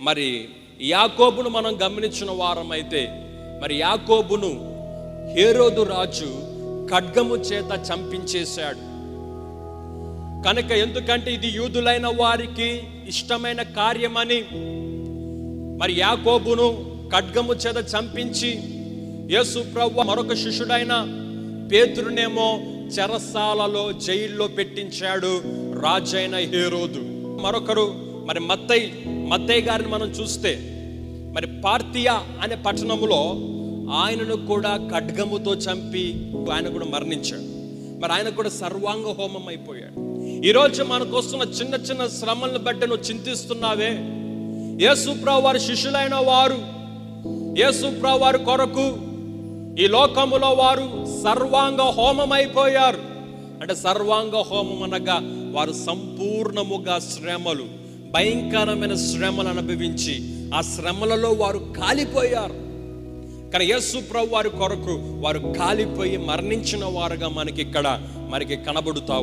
మరి యాకోబును మనం గమనించిన వారమైతే, మరి యాకోబును హేరోదు రాజు ఖడ్గము చేత చంపించేశాడు కనుక, ఎందుకంటే ఇది యూదులైన వారికి ఇష్టమైన కార్యమని మరి యాకోబును ఖడ్గము చేత చంపించి యేసు ప్రభువు మరొక శిష్యుడైన పేతురునేమో చెరసాలలో జైల్లో పెట్టించాడు రాజైన హేరోదు. మరొకరు మరి మత్తయి గారిని మనం చూస్తే, మరి పార్థియా అనే పట్టణములో ఆయనను కూడా ఖడ్గముతో చంపి ఆయన కూడా మరణించాడు. మరి ఆయన కూడా సర్వాంగ హోమం అయిపోయాడు. ఈరోజు మనకు వస్తున్న చిన్న చిన్న శ్రమలను బట్టి నువ్వు చింతిస్తున్నావే, యేసు ప్రభువు వారి శిష్యులైన వారు యేసు ప్రభువు వారి కొరకు ఈ లోకములో వారు సర్వాంగ హోమం అయిపోయారు. అంటే సర్వాంగ హోమం అనగా వారు సంపూర్ణముగా శ్రమలు, భయంకరమైన శ్రమలు అనుభవించి ఆ శ్రమలలో వారు కాలిపోయారు. కానీ యేసు ప్రభువు వారి కొరకు వారు కాలిపోయి మరణించిన వారుగా మనకి కనబడుతూ